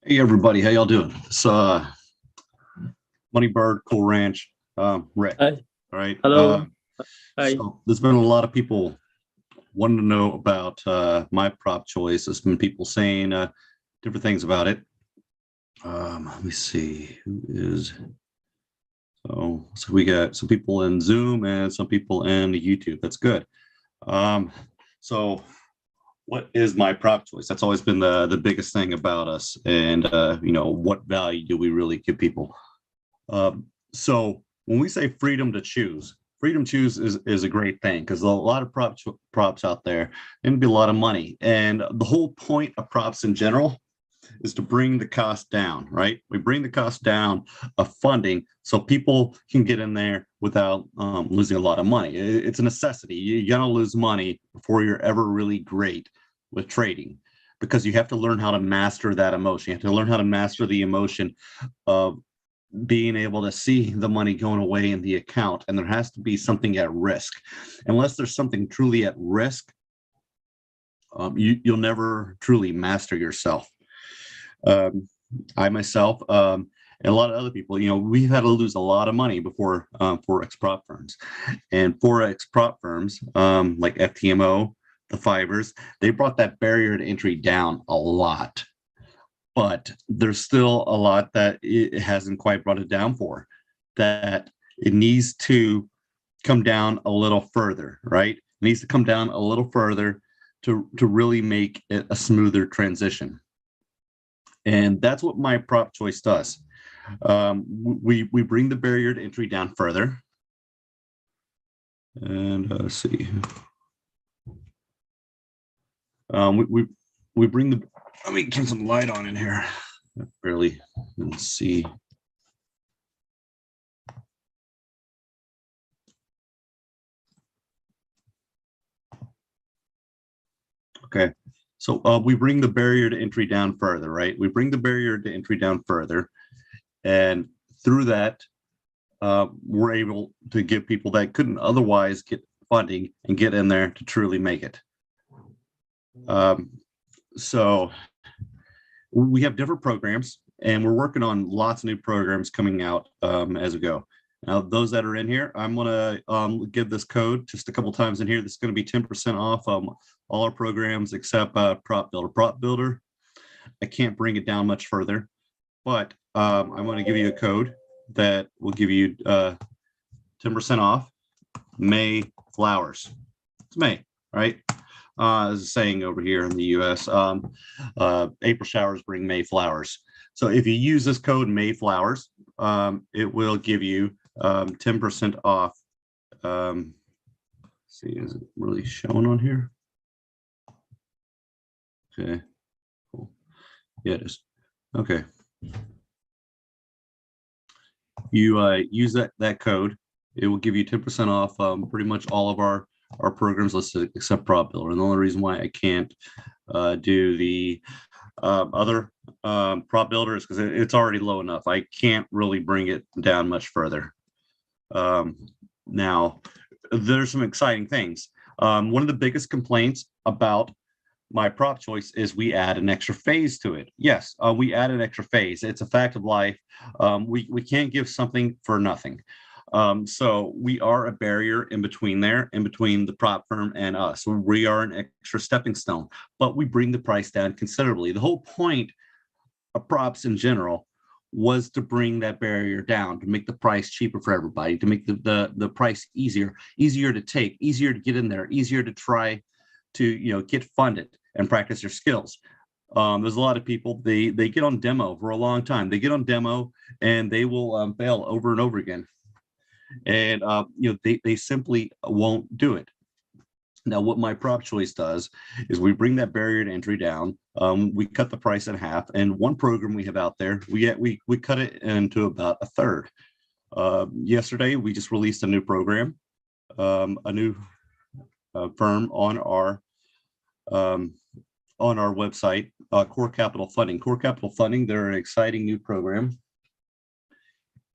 Hey everybody, how y'all doing? It's Money Bird, Cool Ranch, Rick. Hi, All right. hello. Hi. So there's been a lot of people wanting to know about my prop choice. There's been people saying different things about it. Let me see who is. So we got some people in Zoom and some people in YouTube. That's good. Um, so what is my prop choice? That's always been the biggest thing about us, and what value do we really give people? So when we say freedom to choose is a great thing because a lot of props out there and be a lot of money. And the whole point of props in general is to bring the cost down, right? We bring the cost down of funding so people can get in there without losing a lot of money. It's a necessity. You're gonna lose money before you're ever really great with trading because you have to learn how to master that emotion. You have to learn how to master the emotion of being able to see the money going away in the account, and there has to be something at risk. Unless there's something truly at risk, you'll never truly master yourself. um, I myself, and a lot of other people, we've had to lose a lot of money before Forex prop firms. And Forex prop firms like FTMO, the Fibers, they brought that barrier to entry down a lot. But there's still a lot that it hasn't quite brought it down for, that it needs to come down a little further, right? It needs to come down a little further to really make it a smoother transition. And that's what my prop choice does. We bring the barrier to entry down further. And let's see. We bring the, let me turn some light on in here. I barely can see. Okay, so we bring the barrier to entry down further, right? We bring the barrier to entry down further, and through that, we're able to give people that couldn't otherwise get funding and get in there to truly make it. So we have different programs, and we're working on lots of new programs coming out as we go. Now, those that are in here, I'm going to give this code just a couple times in here. This is going to be 10% off all our programs except Prop Builder. Prop Builder, I can't bring it down much further, but I'm going to give you a code that will give you 10% off May flowers. It's May, right? As a saying over here in the US, April showers bring May flowers. So if you use this code May flowers, it will give you 10% off. See, is it really showing on here? Okay, cool. Yeah, it is. Okay. You use that code, it will give you 10% off pretty much all of our programs listed except Prop Builder. And the only reason why I can't do the other Prop Builder is because it's already low enough. I can't really bring it down much further. Now, there's some exciting things. One of the biggest complaints about my prop choice is we add an extra phase to it. Yes, we add an extra phase. It's a fact of life. We can't give something for nothing. So we are a barrier in between there, in between the prop firm and us. We are an extra stepping stone, but we bring the price down considerably. The whole point of props in general was to bring that barrier down, to make the price cheaper for everybody, to make the price easier to take, easier to get in there, easier to try to get funded and practice your skills. There's a lot of people, they get on demo for a long time. They get on demo and they will fail over and over again. And they simply won't do it. Now, what my prop choice does is we bring that barrier to entry down. We cut the price in half, and one program we have out there, we cut it into about a third. Yesterday, we just released a new program, a new firm on our website, Core Capital Funding. Core Capital Funding, they're an exciting new program,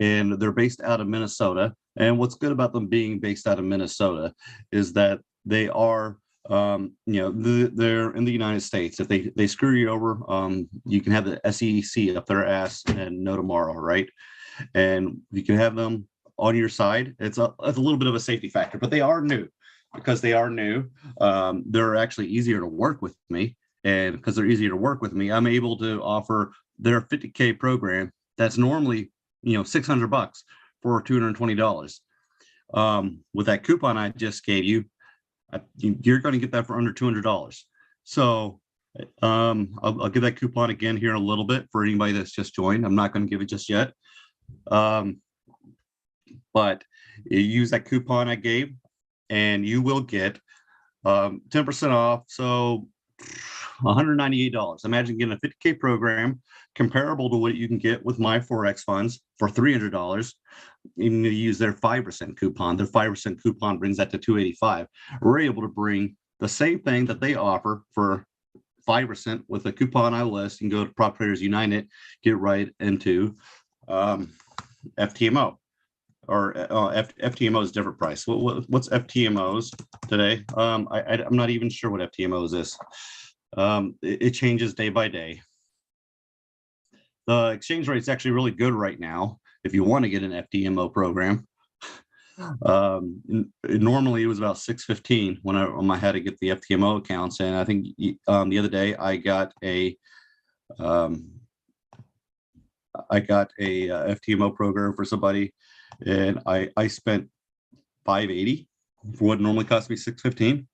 and they're based out of Minnesota. And what's good about them being based out of Minnesota is that they are they're in the United States. If they screw you over, you can have the SEC up their ass and no tomorrow, right? And you can have them on your side. It's a little bit of a safety factor, but they are new. Because they are new, they're actually easier to work with me. And because they're easier to work with me, I'm able to offer their 50K program that's normally, $600 for $220. With that coupon I just gave you, you're going to get that for under $200. So I'll give that coupon again here in a little bit for anybody that's just joined. I'm not going to give it just yet. But you use that coupon I gave, and you will get 10% off. So $198. Imagine getting a 50K program comparable to what you can get with my Forex funds for $300. You need to use their 5% coupon. Their 5% coupon brings that to $285. We're able to bring the same thing that they offer for 5% with a coupon I list. You can go to Prop Traders United, get right into FTMO. Or FTMO is different price. What's FTMOs today? I'm not even sure what FTMOs is. It changes day by day. The exchange rate is actually really good right now if you want to get an FTMO program. Normally it was about 615 when I had to get the FTMO accounts, and I think the other day I got a FTMO program for somebody, and I spent $580 for what normally cost me $615.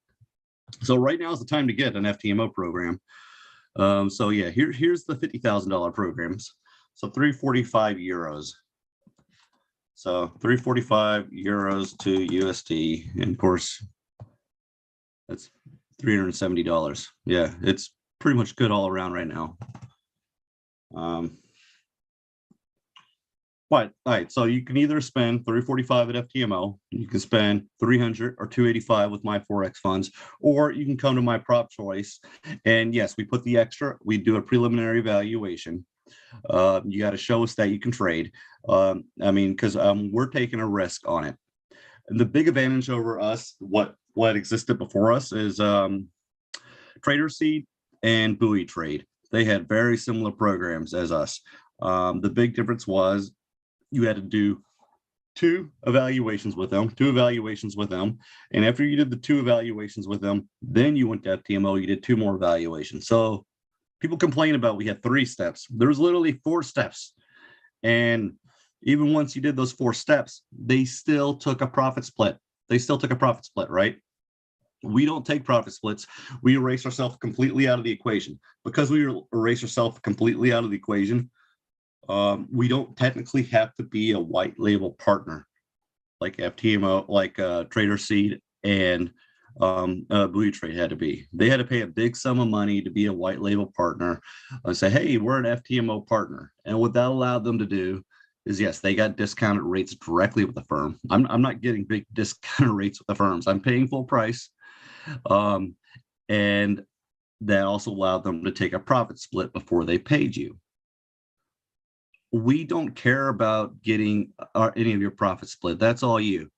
So right now is the time to get an FTMO program. So yeah, here's the $50,000 programs. So 345 euros. So 345 euros to USD, and of course that's $370. Yeah, it's pretty much good all around right now. But all right, so you can either spend $345 at FTMO, you can spend $300 or $285 with my Forex funds, or you can come to MyPropChoice. And yes, we put the extra, we do a preliminary evaluation. You got to show us that you can trade. Because we're taking a risk on it. And the big advantage over us, what existed before us, is Trader Seed and Buoy Trade. They had very similar programs as us. The big difference was you had to do two evaluations with them. And after you did the two evaluations with them, then you went to FTMO, you did two more evaluations. So people complain about we had 3 steps. There was literally 4 steps. And even once you did those 4 steps, they still took a profit split. Right? We don't take profit splits. We erase ourselves completely out of the equation. Because we erase ourselves completely out of the equation, we don't technically have to be a white label partner like FTMO, like Trader Seed and Buoy Trade had to be. They had to pay a big sum of money to be a white label partner and say, hey, we're an FTMO partner. And what that allowed them to do is, yes, they got discounted rates directly with the firm. I'm not getting big discounted rates with the firms. I'm paying full price. And that also allowed them to take a profit split before they paid you. We don't care about getting any of your profit split. That's all you.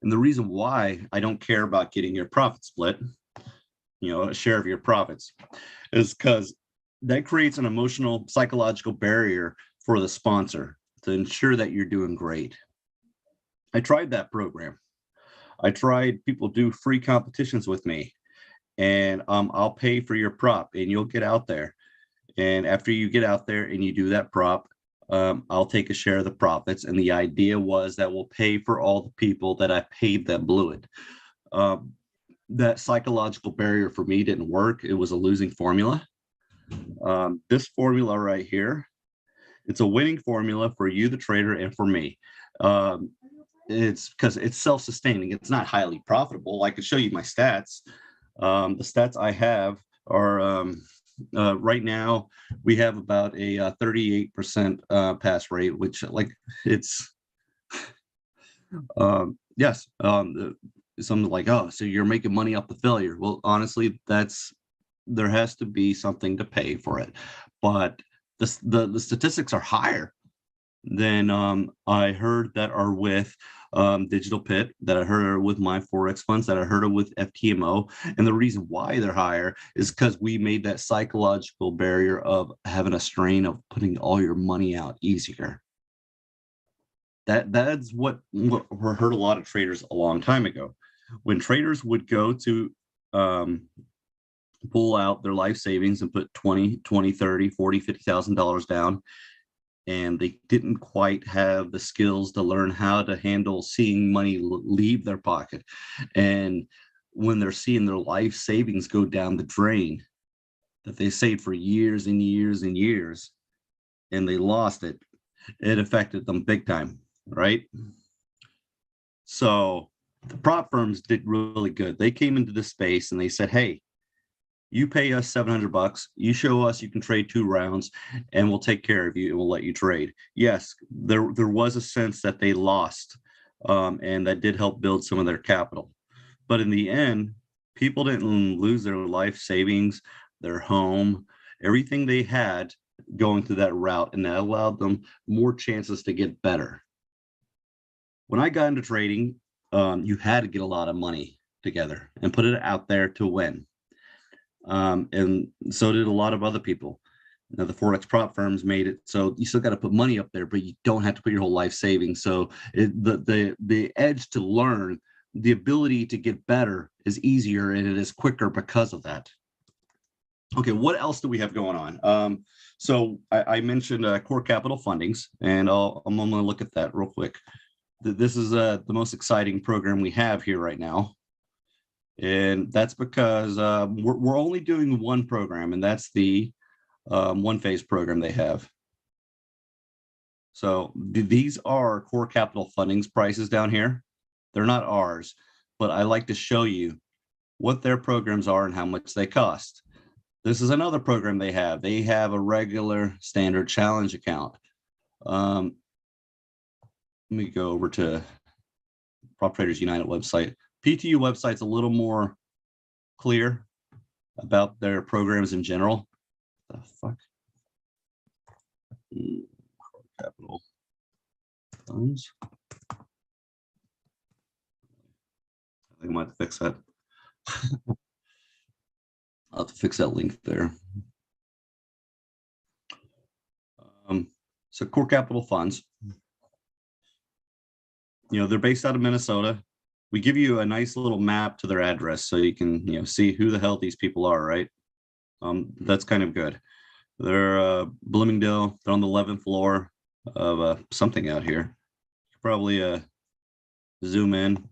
And the reason why I don't care about getting your profit split, a share of your profits, is because that creates an emotional, psychological barrier for the sponsor to ensure that you're doing great. I tried that program. I tried people do free competitions with me, and I'll pay for your prop and you'll get out there. And after you get out there and you do that prop, I'll take a share of the profits. And the idea was that we'll pay for all the people that I paid that blew it. That psychological barrier for me didn't work. It was a losing formula. This formula right here, it's a winning formula for you, the trader, and for me. It's because it's self-sustaining. It's not highly profitable. I could show you my stats. The stats I have are right now we have about a 38% pass rate, which it's yes. Something like, oh, so you're making money off the failure. Well, honestly, there has to be something to pay for it. But the statistics are higher than I heard that are with Digital Pit, that I heard are with my Forex funds, that I heard are with FTMO. And the reason why they're higher is because we made that psychological barrier of having a strain of putting all your money out easier. That's what hurt a lot of traders a long time ago. When traders would go to pull out their life savings and put 20, 30, 40, $50,000 down, and they didn't quite have the skills to learn how to handle seeing money leave their pocket. And when they're seeing their life savings go down the drain that they saved for years and years and years, and they lost it, it affected them big time, right? So the prop firms did really good. They came into this space and they said, hey, you pay us $700, you show us you can trade 2 rounds, and we'll take care of you and we'll let you trade. Yes, there was a sense that they lost, and that did help build some of their capital. But in the end, people didn't lose their life savings, their home, everything they had going through that route, and that allowed them more chances to get better. When I got into trading, you had to get a lot of money together and put it out there to win. And so did a lot of other people. Now, the Forex prop firms made it so you still got to put money up there, but you don't have to put your whole life savings. So the edge to learn, the ability to get better is easier, and it is quicker because of that. Okay, what else do we have going on? So I mentioned core capital fundings, and I'm going to look at that real quick. This is the most exciting program we have here right now. And that's because we're only doing one program, and that's the one phase program they have. So these are core capital fundings prices down here. They're not ours, but I like to show you what their programs are and how much they cost. This is another program they have. They have a regular standard challenge account. Let me go over to Prop Traders United website. PTU website's a little more clear about their programs in general. The fuck? Capital funds. I think I might have to fix that. I'll have to fix that link there. So core capital funds, they're based out of Minnesota. We give you a nice little map to their address so you can, see who the hell these people are, right? That's kind of good. They're Bloomingdale. They're on the 11th floor of something out here. Probably zoom in,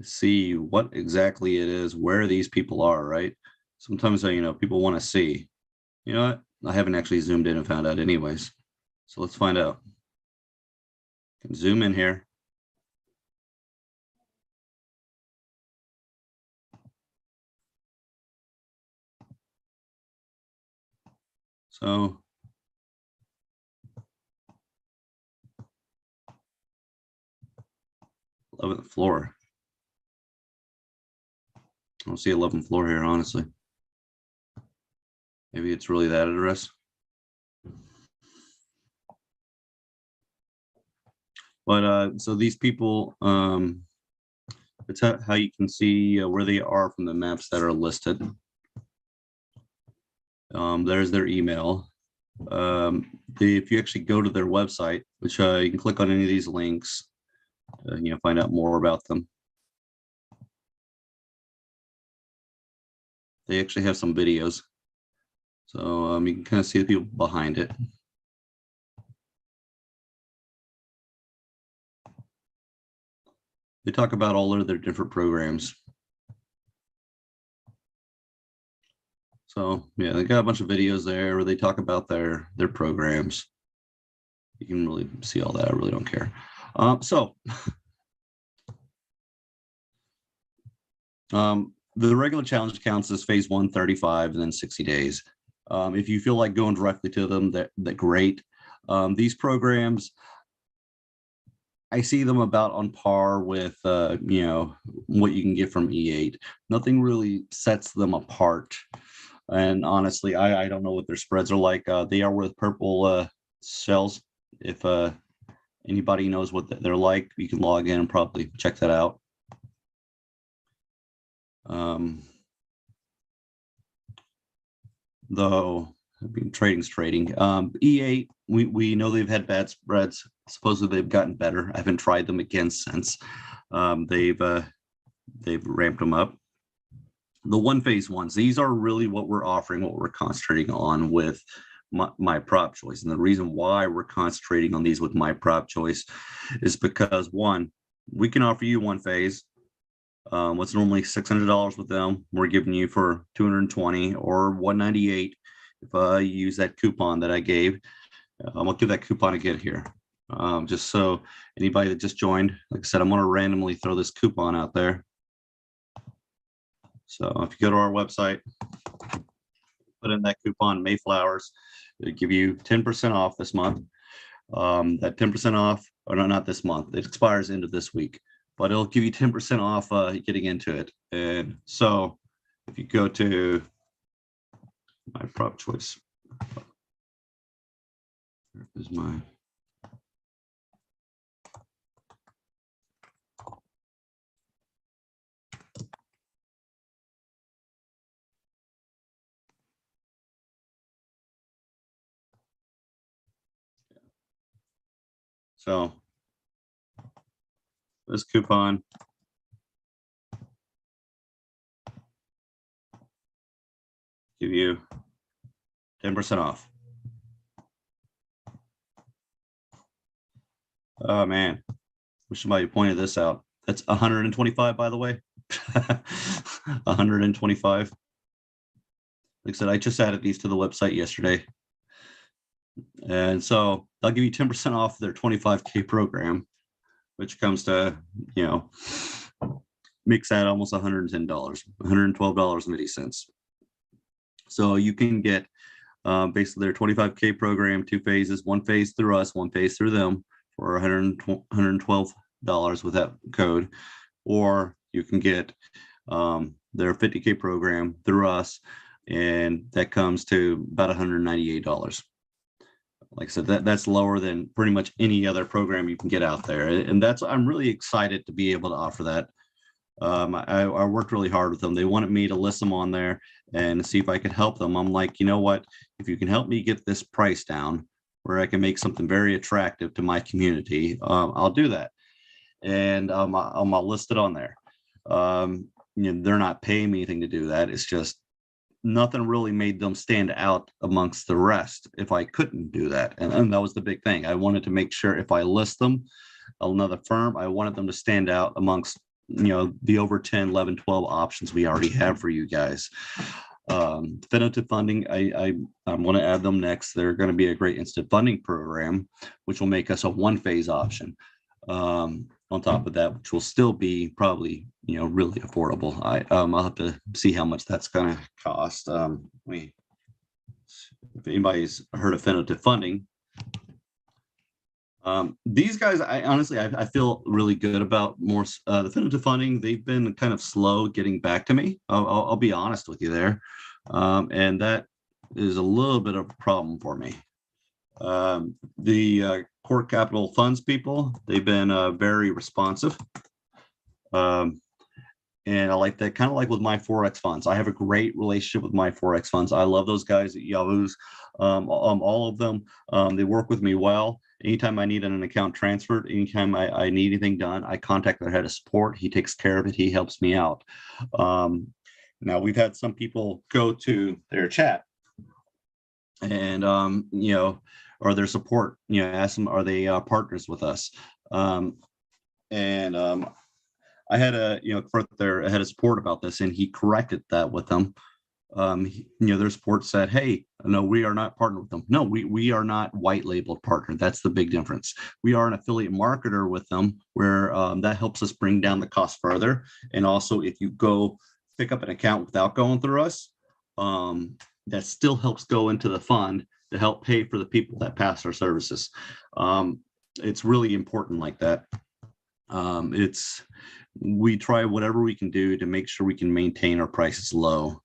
see what exactly it is, where these people are, right? Sometimes, people want to see. You know what? I haven't actually zoomed in and found out anyways. So let's find out. Can zoom in here. So 11th floor. I don't see 11th floor here, honestly. Maybe it's really that address. But so these people, it's how you can see where they are from the maps that are listed. There's their email. If you actually go to their website, which you can click on any of these links, find out more about them. They actually have some videos, so you can kind of see the people behind it. They talk about all of their different programs. So yeah, they got a bunch of videos there where they talk about their programs. You can really see all that. I really don't care. The regular challenge accounts is phase 1, 35, and then 60 days. If you feel like going directly to them, that great. These programs, I see them about on par with, what you can get from E8. Nothing really sets them apart. And honestly, I don't know what their spreads are like. They are worth purple shells. If Anybody knows what they're like, you can log in and probably check that out. Though I mean, trading's trading. E8, we know they've had bad spreads. Supposedly they've gotten better. I haven't tried them again since. They've ramped them up. The one phase ones, these are really what we're offering, what we're concentrating on with MyPropChoice. And the reason why we're concentrating on these with MyPropChoice is because, one, we can offer you one phase. What's normally $600 with them, we're giving you for $220 or $198 if you use that coupon that I gave. I'll give that coupon again here, just so anybody that just joined, like I said, I'm going to randomly throw this coupon out there. So if you go to our website, put in that coupon Mayflowers, it'll give you 10% off this month. That 10% off, or no, not this month, it expires into this week, but it'll give you 10% off getting into it. And so if you go to MyPropChoice, where is my so this coupon give you 10% off. Oh man, wish somebody pointed this out. That's 125, by the way. 125. Like I said, I just added these to the website yesterday. And so they'll give you 10% off their 25K program, which comes to, you know, makes that almost $110, $112.80. So you can get basically their 25K program, 2 phases, 1 phase through us, 1 phase through them for $112 with that code, or you can get their 50K program through us, and that comes to about $198. Like I said, that's lower than pretty much any other program you can get out there, and I'm really excited to be able to offer that. I worked really hard with them. They wanted me to list them on there and see if I could help them. I'm like, you know what? If you can help me get this price down where I can make something very attractive to my community, I'll do that. And I'll list it on there. You know, they're not paying me anything to do that. It's just nothing really made them stand out amongst the rest if I couldn't do that. And that was the big thing. I wanted to make sure if I list them, another firm, I wanted them to stand out amongst, you know, the over 10, 11, 12 options we already have for you guys. Definitive funding, I'm going to add them next. They're going to be a great instant funding program, which will make us a 1-phase option. On top of that, which will still be probably, you know, really affordable. I'll have to see how much that's going to cost. If anybody's heard of definitive funding, these guys, I honestly feel really good about more definitive funding. They've been kind of slow getting back to me. I'll be honest with you there, and that is a little bit of a problem for me. The core capital funds people, they've been very responsive, and I like that. Kind of like with my Forex funds, I have a great relationship with my Forex funds. I love those guys at Yahoo's. All of them, they work with me well. Anytime I need an account transferred, anytime I need anything done, I contact their head of support. He takes care of it. He helps me out. Now we've had some people go to their chat and you know, or their support, you know, ask them, are they partners with us? I had a, you know, for their head of support about this, and he corrected that with them. You know, their support said, hey, no, we are not partnered with them. No, we are not white labeled partner. That's the big difference. We are an affiliate marketer with them, where that helps us bring down the cost further. And also, if you go pick up an account without going through us, that still helps go into the fund to help pay for the people that pass our services. It's really important like that. We try whatever we can do to make sure we can maintain our prices low.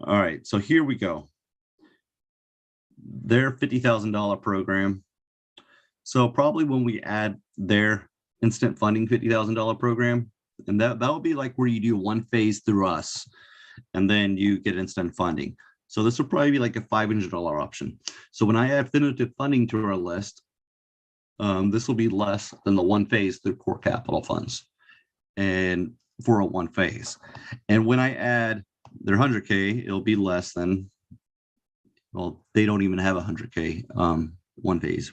All right, so here we go. Their $50,000 program So probably when we add their instant funding $50,000 program, and that will be like where you do one phase through us, and then you get instant funding. So this will probably be like a $500 option. So when I add definitive funding to our list, this will be less than the one phase through core capital funds and for a one phase. And when I add their 100K, it'll be less than, well, they don't even have 100K one phase.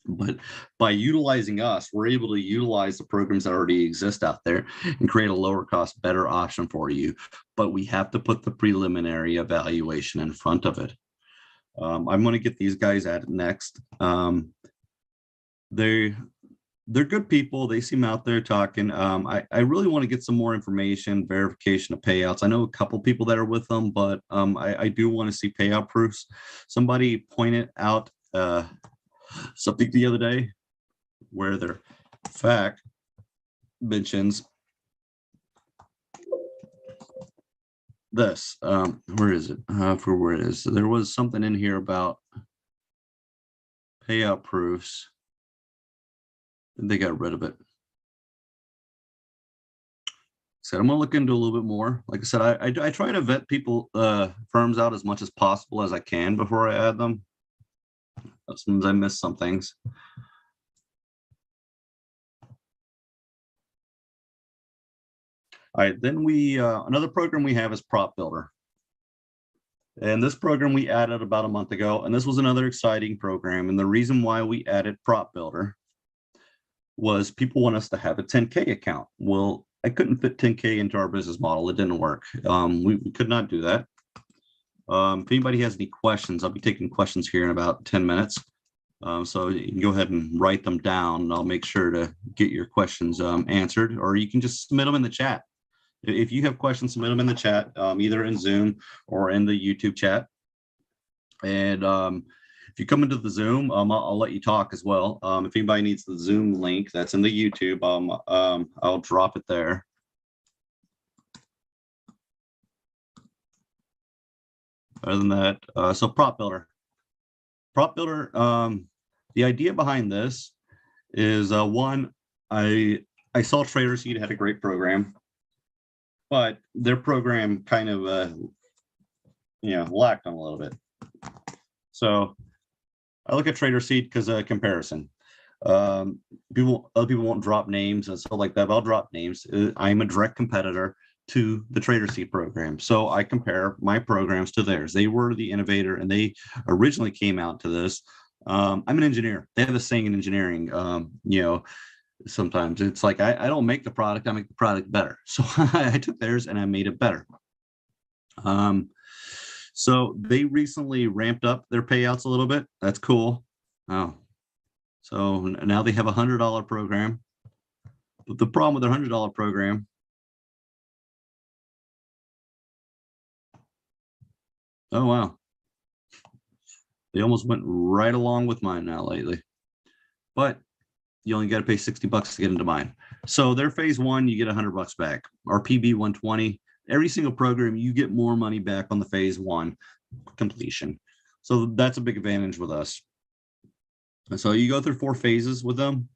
But by utilizing us, we're able to utilize the programs that already exist out there and create a lower cost, better option for you. But we have to put the preliminary evaluation in front of it. I'm going to get these guys at it next. They're good people. They seem out there talking. I really want to get some more information, verification of payouts. I know a couple people that are with them, but I do want to see payout proofs. Somebody pointed out something the other day where their fact mentions this. Where is it? For where it is. So there was something in here about payout proofs. They got rid of it. So I'm gonna look into a little bit more. Like I said, I try to vet people firms out as much as possible as I can before I add them. Sometimes I miss some things. All right, then we another program we have is Prop Builder. And this program we added about a month ago, and this was another exciting program. And the reason why we added Prop Builder was people want us to have a 10K account. Well, I couldn't fit 10K into our business model. It didn't work. We could not do that. If anybody has any questions, I'll be taking questions here in about 10 minutes. So you can go ahead and write them down, and I'll make sure to get your questions answered, or you can just submit them in the chat. If you have questions, submit them in the chat, either in Zoom or in the YouTube chat. And if you come into the Zoom, I'll let you talk as well. If anybody needs the Zoom link that's in the YouTube, I'll drop it there. Other than that, so Prop Builder. Prop Builder, the idea behind this is one, I saw Trader Seed had a great program, but their program kind of lacked on a little bit. So I look at Trader Seed because comparison. Other people won't drop names and stuff like that, but I'll drop names. I'm a direct competitor to the Trader Seed program, so I compare my programs to theirs. They were the innovator, and they originally came out to this. I'm an engineer. They have a saying in engineering, sometimes it's like I don't make the product, I make the product better. So I took theirs and I made it better. So they recently ramped up their payouts a little bit. That's cool. Oh, so now they have a $100 program. But the problem with their $100 program, oh wow, they almost went right along with mine now lately. But you only got to pay $60 to get into mine. So their phase one, you get $100 back. Our PB 120, every single program, you get more money back on the phase one completion. So that's a big advantage with us. And so you go through 4 phases with them.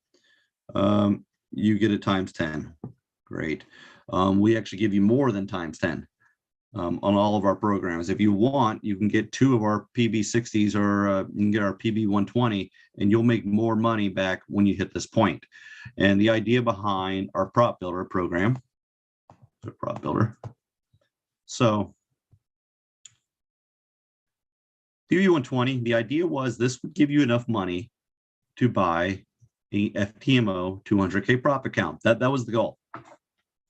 You get it times 10. Great. We actually give you more than times 10 on all of our programs. If you want, you can get 2 of our PB60s, or you can get our PB 120, and you'll make more money back when you hit this point. And the idea behind our Prop Builder program, the Prop Builder. So PB 120, the idea was this would give you enough money to buy a FTMO 200K prop account. That was the goal.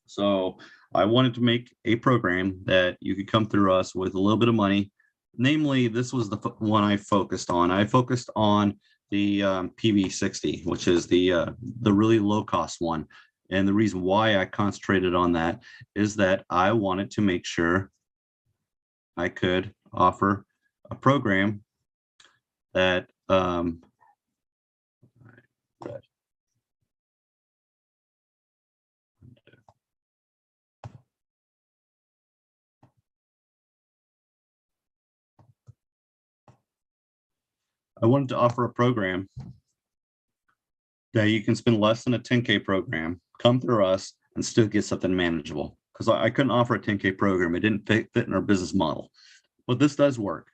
So I wanted to make a program that you could come through us with a little bit of money. Namely, this was the one I focused on. I focused on the PB60, which is the really low cost one. And the reason why I concentrated on that is that I wanted to make sure I could offer a program that I wanted to offer a program that you can spend less than a 10K program, come through us, and still get something manageable. Because I couldn't offer a 10K program. It didn't fit in our business model. But this does work.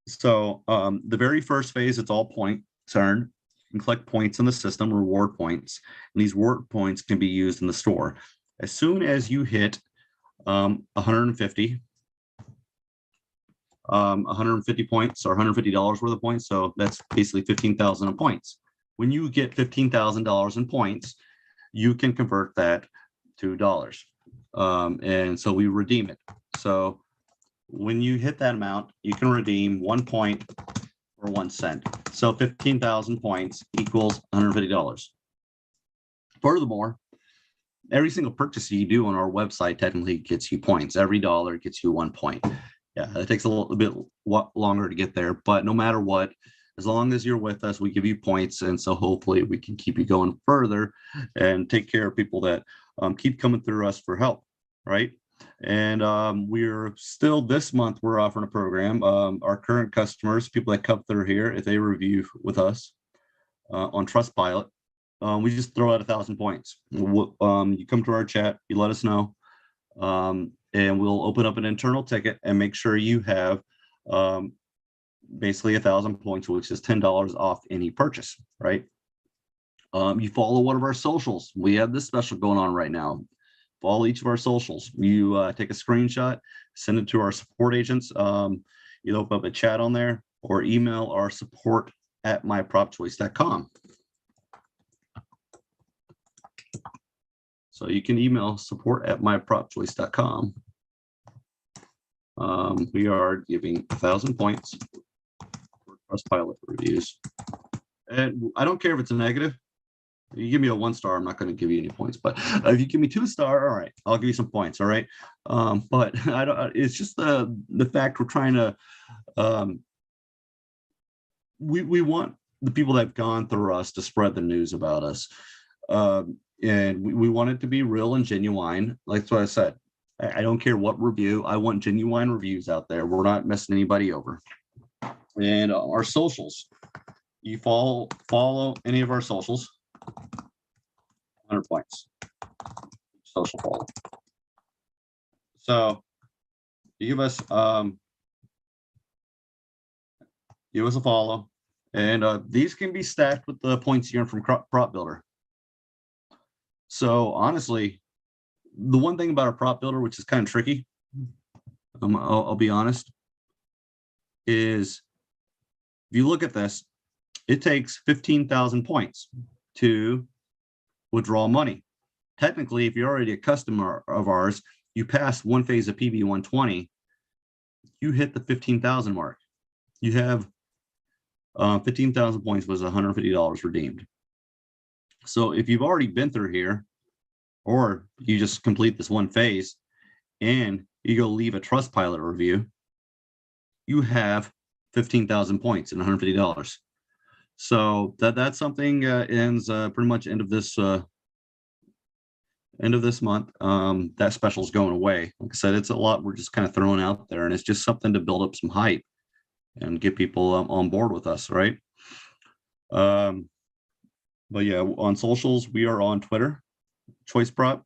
So the very first phase, it's all points earned. You can collect points in the system, reward points. And these reward points can be used in the store. As soon as you hit 150 points or $150 worth of points, so that's basically 15,000 points. When you get $15,000 in points, you can convert that to dollars. And so we redeem it. So when you hit that amount, you can redeem 1 point for 1 cent. So 15,000 points equals $150. Furthermore, every single purchase you do on our website technically gets you points. Every dollar gets you 1 point. Yeah, it takes a little bit longer to get there, but no matter what, as long as you're with us, we give you points. And so hopefully we can keep you going further and take care of people that keep coming through us for help, right? And we're still, this month, we're offering a program. Our current customers, people that come through here, if they review with us on Trustpilot, we just throw out 1,000 points. You come to our chat, you let us know, and we'll open up an internal ticket and make sure you have basically 1,000 points, which is $10 off any purchase, right? You follow one of our socials. We have this special going on right now. Follow each of our socials. You take a screenshot, send it to our support agents. You open up a chat on there or email our support at MyPropChoice.com. So you can email support at MyPropChoice.com. We are giving 1,000 points for Trustpilot reviews. And I don't care if it's a negative. You give me a 1 star, I'm not going to give you any points. But if you give me 2 star, all right, I'll give you some points. All right. But I don't. It's just the fact we're trying to. We want the people that have gone through us to spread the news about us, and we want it to be real and genuine. Like what I said, I don't care what review. I want genuine reviews out there. We're not messing anybody over. And our socials, you follow any of our socials. 100 points. Social follow. So you give us a follow, and these can be stacked with the points you earn from Prop Builder. So honestly, the one thing about a Prop Builder, which is kind of tricky, I'll be honest, is if you look at this, it takes 15,000 points to withdraw money. Technically, if you're already a customer of ours, you pass one phase of PB 120, you hit the 15,000 mark. You have 15,000 points was $150 redeemed. So if you've already been through here, or you just complete this one phase and you go leave a Trustpilot review, you have 15,000 points and $150. So that's something ends pretty much end of this month. That special is going away. Like I said, it's a lot we're just kind of throwing out there, and it's just something to build up some hype and get people on board with us, right? But yeah, on socials, we are on Twitter, Choice Prop.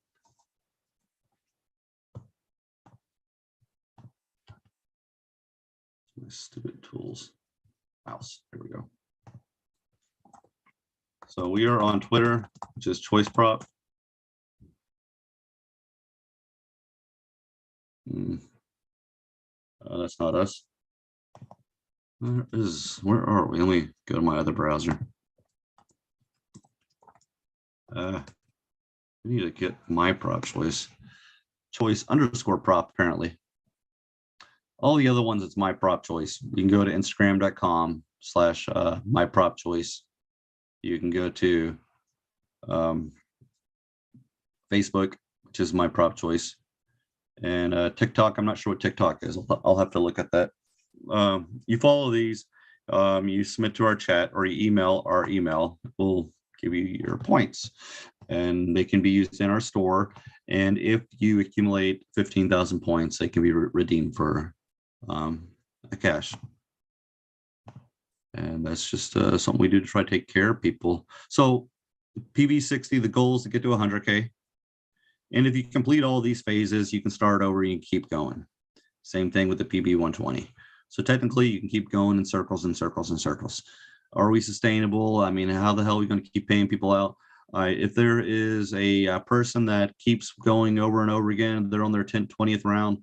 My stupid tools. Mouse. There we go. So we are on Twitter, which is Choice Prop. That's not us. Where are we? Let me go to my other browser. I need to get MyPropChoice. Choice _ prop, apparently. All the other ones, it's MyPropChoice. You can go to Instagram.com/MyPropChoice. You can go to Facebook, which is MyPropChoice. And TikTok, I'm not sure what TikTok is. I'll have to look at that. You follow these, you submit to our chat, or you email our email. We'll give you your points, and they can be used in our store. And if you accumulate 15,000 points, they can be redeemed for a cash. And that's just something we do to try to take care of people. So PV60, the goal is to get to 100K. And if you complete all these phases, you can start over and keep going. Same thing with the PB120. So technically, you can keep going in circles and circles and circles. Are we sustainable? I mean, how the hell are we going to keep paying people out? If there is a person that keeps going over and over again, they're on their 10th, 20th round,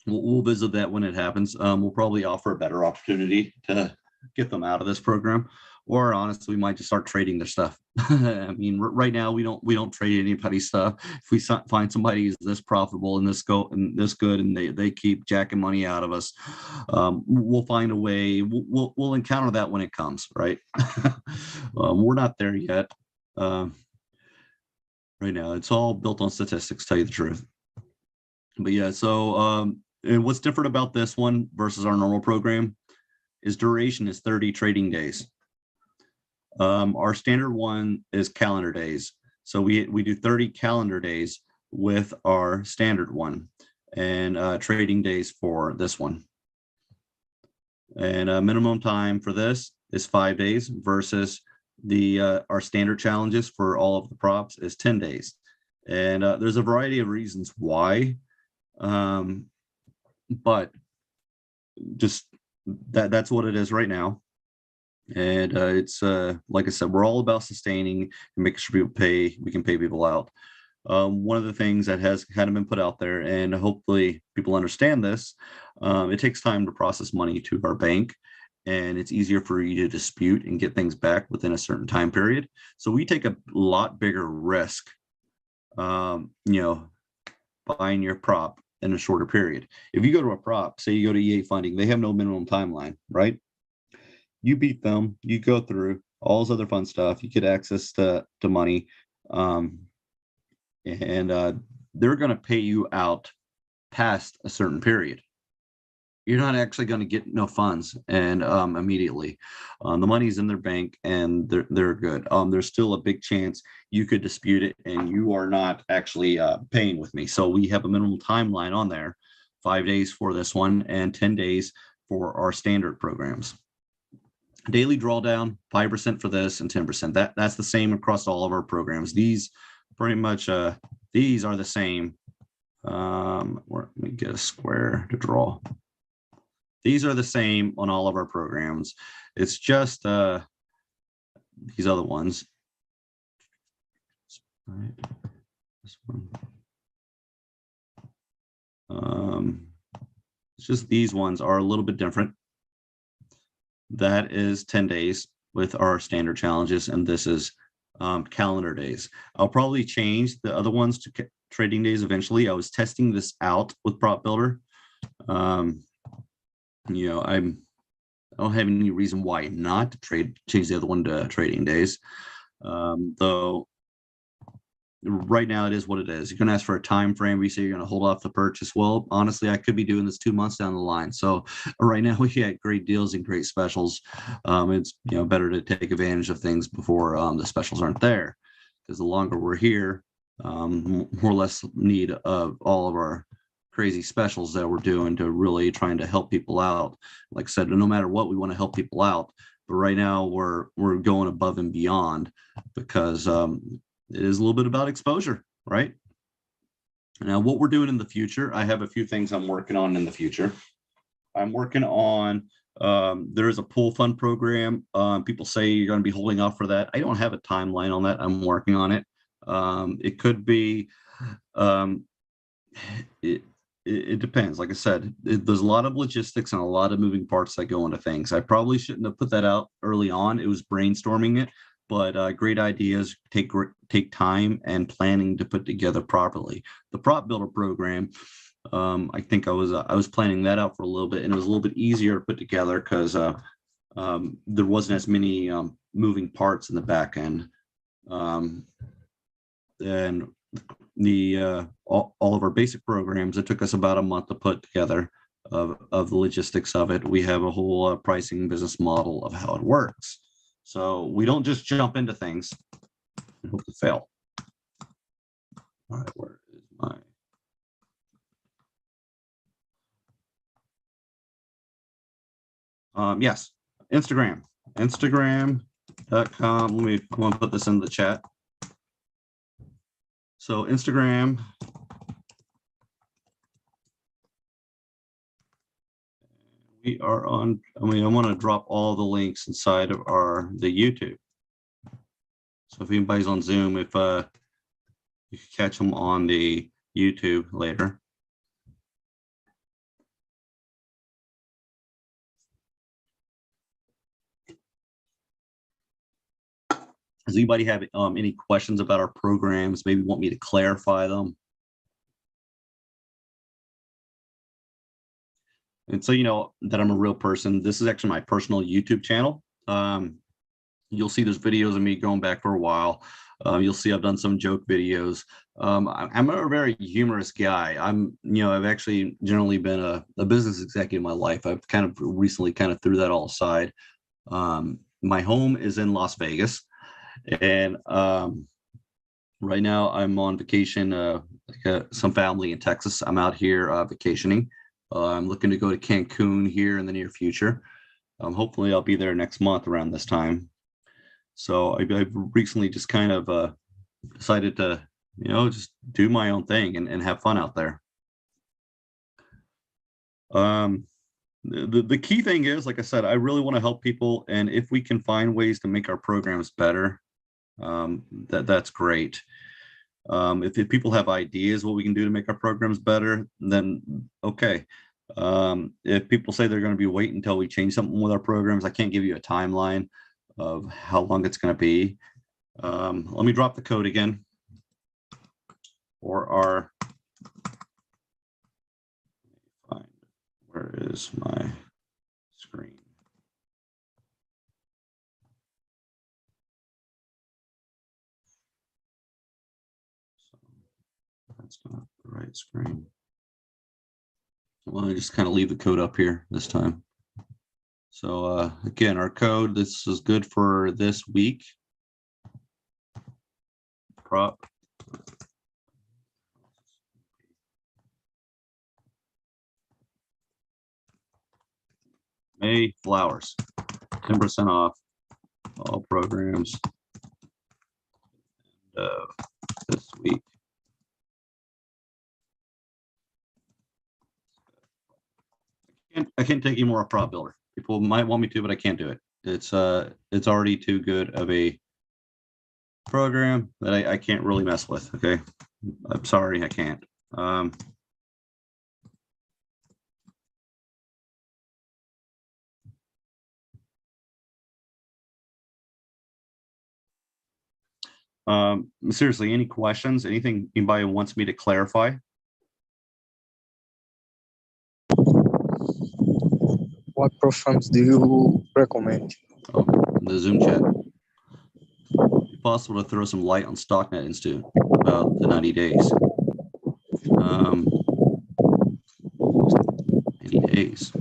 we'll visit that when it happens. We'll probably offer a better opportunity to get them out of this program, or honestly, we might just start trading their stuff. I mean, right now we don't trade anybody's stuff. If we find somebody who's this profitable and this good, and they keep jacking money out of us, we'll find a way. We'll encounter that when it comes, right? We're not there yet. Right now, it's all built on statistics, tell you the truth. But yeah, so and what's different about this one versus our normal program is duration is 30 trading days. Our standard one is calendar days. So we do 30 calendar days with our standard one, and trading days for this one. And minimum time for this is 5 days versus the our standard challenges for all of the props is 10 days. And there's a variety of reasons why, but just that's what it is right now. And it's like I said, we're all about sustaining and making sure we can pay people out. One of the things that has kind of been put out there, and hopefully people understand this, it takes time to process money to our bank, and it's easier for you to dispute and get things back within a certain time period. So we take a lot bigger risk, buying your prop in a shorter period. If you go to a prop, say you go to EA Funding, they have no minimum timeline, right? You beat them, you go through all this other fun stuff, you get access to money, and they're going to pay you out past a certain period. You're not actually going to get no funds and immediately. The money's in their bank and they're good. There's still a big chance you could dispute it and you are not actually paying with me. So we have a minimum timeline on there, 5 days for this one and 10 days for our standard programs. Daily drawdown, 5% for this and 10%. That's the same across all of our programs. These pretty much these are the same. Let me get a square to draw. These are the same on all of our programs. It's just these other ones. All right. This one. It's just these ones are a little bit different. That is 10 days with our standard challenges, and this is calendar days. I'll probably change the other ones to trading days eventually. I was testing this out with Prop Builder. I don't have any reason why not to change the other one to trading days. Though right now it is what it is. You're going to ask for a time frame. We say you're going to hold off the purchase. Well, honestly, I could be doing this 2 months down the line. So right now we get great deals and great specials. It's better to take advantage of things before the specials aren't there, because the longer we're here, more or less need of all of our crazy specials that we're doing to really trying to help people out. Like I said, no matter what, we want to help people out. But right now we're going above and beyond because it is a little bit about exposure, right? Now, what we're doing in the future, I have a few things I'm working on in the future. I'm working on, there is a pool fund program. People say you're going to be holding off for that. I don't have a timeline on that. I'm working on it. It could be, it depends. Like I said, there's a lot of logistics and a lot of moving parts that go into things. I probably shouldn't have put that out early on. It was brainstorming it. But great ideas take time and planning to put together properly. The Prop Builder program, I think I was planning that out for a little bit, and it was a little bit easier to put together because there wasn't as many moving parts in the back end. And the all of our basic programs, it took us about a month to put together of the logistics of it. We have a whole pricing business model of how it works. So we don't just jump into things and hope to fail. All right, where is my? Yes, Instagram. Let me, I'm gonna put this in the chat. So Instagram. We are on, I want to drop all the links inside of the YouTube. So if anybody's on Zoom, if you can catch them on the YouTube later. Does anybody have any questions about our programs? Maybe want me to clarify them? And so you know that I'm a real person. This is actually my personal YouTube channel. You'll see there's videos of me going back for a while. You'll see I've done some joke videos. I'm a very humorous guy. I've actually generally been a business executive in my life. I've kind of recently kind of threw that all aside. My home is in Las Vegas, and right now I'm on vacation, some family in Texas. I'm out here vacationing. I'm looking to go to Cancun here in the near future. Hopefully I'll be there next month around this time. So I've recently just kind of decided to, just do my own thing and have fun out there. The key thing is, like I said, I really want to help people. And if we can find ways to make our programs better, that's great. If people have ideas what we can do to make our programs better, then okay. If people say they're going to be waiting until we change something with our programs, I can't give you a timeline of how long it's going to be. Let me drop the code again for our, where is my screen? So that's not the right screen. Let me just kind of leave the code up here this time. So again, our code, this is good for this week. Prop. May flowers, 10% off all programs this week. I can't take any more off Prop Builder. People might want me to, but I can't do it. It's already too good of a program that I can't really mess with. Okay, I'm sorry, I can't. Seriously, any questions? Anything anybody wants me to clarify? What programs do you recommend? Oh, the Zoom chat. Possible to throw some light on StockNet Institute about the 90 days. 90 days.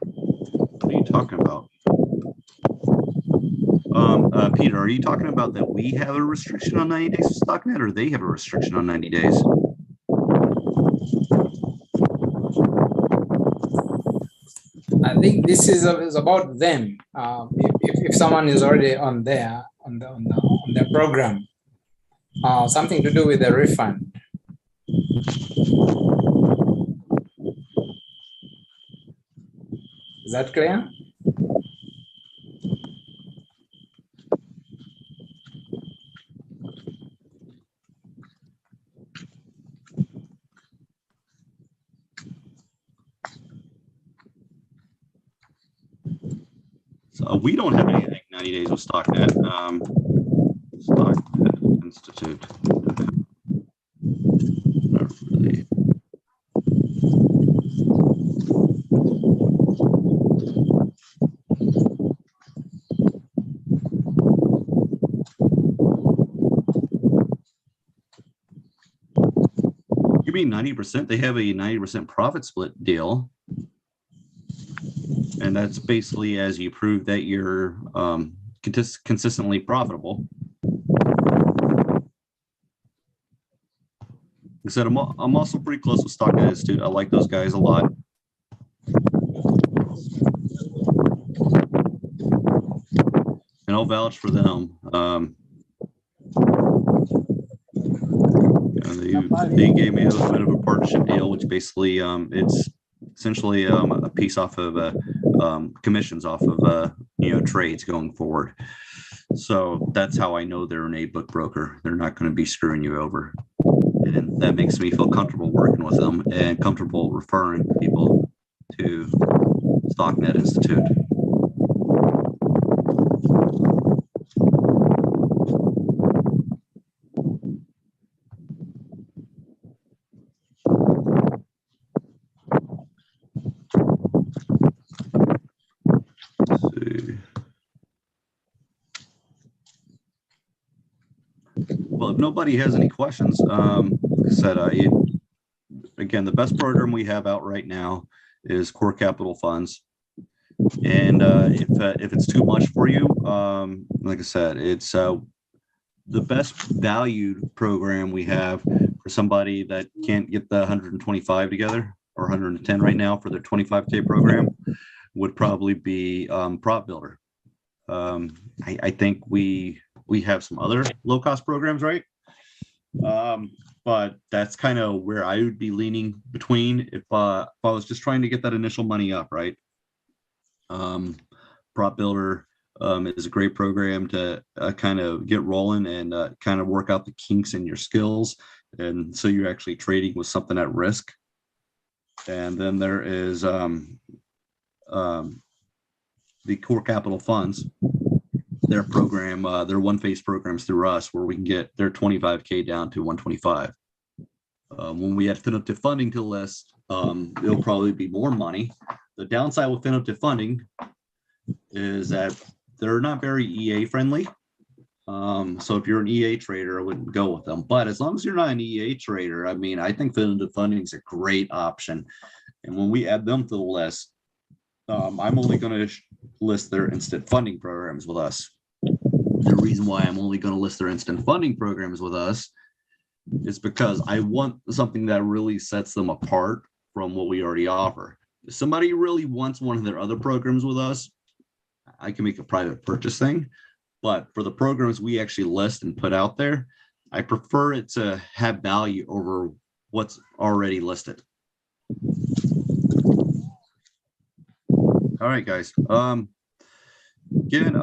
What are you talking about? Peter, are you talking about that we have a restriction on 90 days of StockNet, or they have a restriction on 90 days? I think this is about them. If someone is already on there on the program, something to do with the refund. Is that clear? So we don't have anything 90 days with StockNet. StockNet Institute. Not really. You mean 90%? They have a 90% profit split deal. And that's basically as you prove that you're consistently profitable. Like I said, I'm also pretty close with StockNet Institute. I like those guys a lot. And I'll vouch for them. They gave me a little bit of a partnership deal, which basically it's essentially a piece off of commissions off of trades going forward. So that's how I know they're an A-book broker. They're not going to be screwing you over, and that makes me feel comfortable working with them and comfortable referring people to StockNet Institute. Well, if nobody has any questions, like I said, again, the best program we have out right now is Core Capital Funds. And if it's too much for you, like I said, it's the best valued program we have for somebody that can't get the 125 together or 110 right now for their 25K program would probably be Prop Builder. I think we have some other low cost programs, right? But that's kind of where I would be leaning between if I was just trying to get that initial money up, right? Prop Builder is a great program to kind of get rolling and kind of work out the kinks in your skills. And so you're actually trading with something at risk. And then there is the Core Capital Funds. Their program, their one-phase programs through us, where we can get their 25K down to 125. When we add definitive funding to the list, it'll probably be more money. The downside with definitive funding is that they're not very EA friendly. So if you're an EA trader, I wouldn't go with them. But as long as you're not an EA trader, I mean, I think definitive funding is a great option. And when we add them to the list, I'm only going to list their instant funding programs with us. The reason why I'm only going to list their instant funding programs with us is because I want something that really sets them apart from what we already offer. If somebody really wants one of their other programs with us, I can make a private purchase thing. But for the programs we actually list and put out there, I prefer it to have value over what's already listed. All right, guys. Again,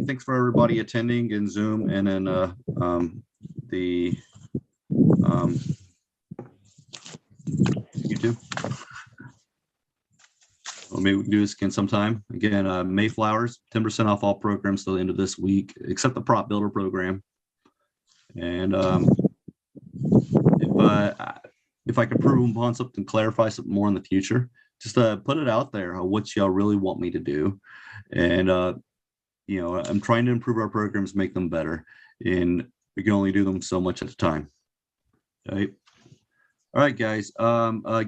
thanks for everybody attending in Zoom and in the YouTube. Well, maybe we can do this again sometime. Again, Mayflowers, 10% off all programs till the end of this week, except the Prop Builder program. And if I can prove upon something, clarify something more in the future, just put it out there what y'all really want me to do. And I'm trying to improve our programs, make them better, and we can only do them so much at a time. Right. All right, guys,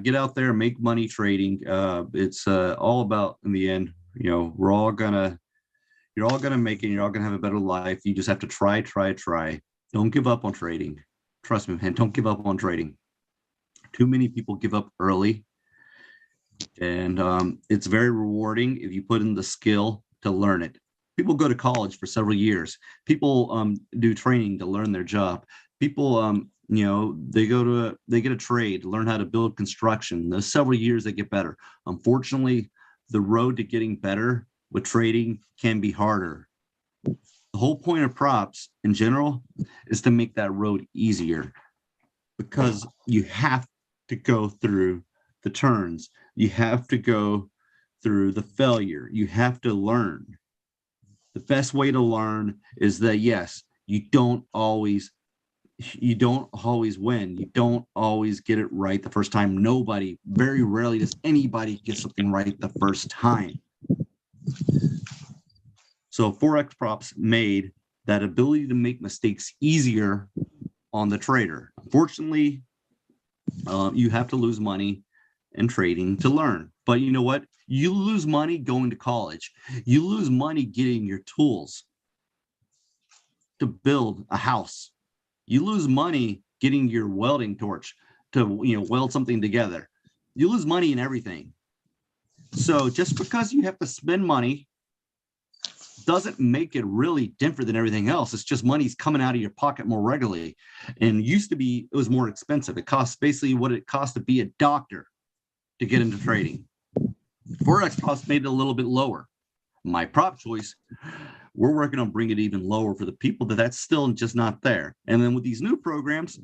get out there, make money trading. It's all about, in the end, you're all gonna make it. You're all gonna have a better life. You just have to try. Don't give up on trading. Trust me, man, don't give up on trading. Too many people give up early, and it's very rewarding if you put in the skill to learn it. People go to college for several years. People do training to learn their job. People they get a trade to learn how to build construction. There's several years they get better. Unfortunately, the road to getting better with trading can be harder. The whole point of props in general is to make that road easier, because you have to go through the turns. You have to go through the failure. You have to learn. The best way to learn is that, yes, you don't always win. You don't always get it right the first time. Very rarely does anybody get something right the first time. So Forex props made that ability to make mistakes easier on the trader. Unfortunately, you have to lose money in trading to learn. But you know what? You lose money going to college. You lose money getting your tools to build a house. You lose money getting your welding torch to weld something together. You lose money in everything. So just because you have to spend money, doesn't make it really different than everything else. It's just money's coming out of your pocket more regularly. And used to be, it was more expensive. It costs basically what it costs to be a doctor to get into trading. Forex costs made it a little bit lower. MyPropChoice, we're working on bringing it even lower for the people that's still just not there. And then with these new programs,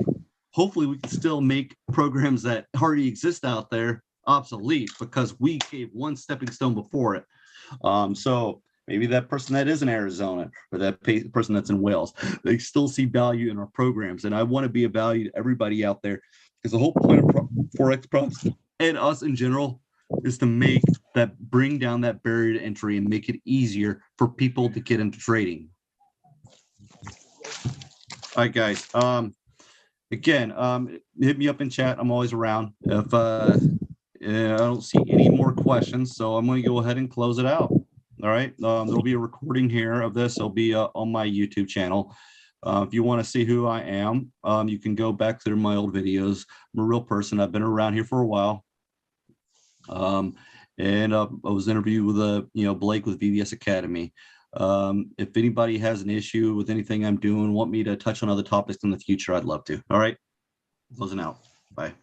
hopefully we can still make programs that already exist out there obsolete, because we gave one stepping stone before it. So maybe that person that is in Arizona or that person that's in Wales, they still see value in our programs. And I want to be a value to everybody out there, because the whole point of Forex props and us in general is to make that, bring down that barrier to entry and make it easier for people to get into trading. All right, guys. Again, hit me up in chat. I'm always around. If I don't see any more questions, so I'm going to go ahead and close it out. All right. There'll be a recording here of this. It'll be on my YouTube channel. If you want to see who I am, you can go back through my old videos. I'm a real person. I've been around here for a while. And I was interviewed with Blake with VBS Academy. If anybody has an issue with anything I'm doing, want me to touch on other topics in the future, I'd love to. All right, closing out. Bye.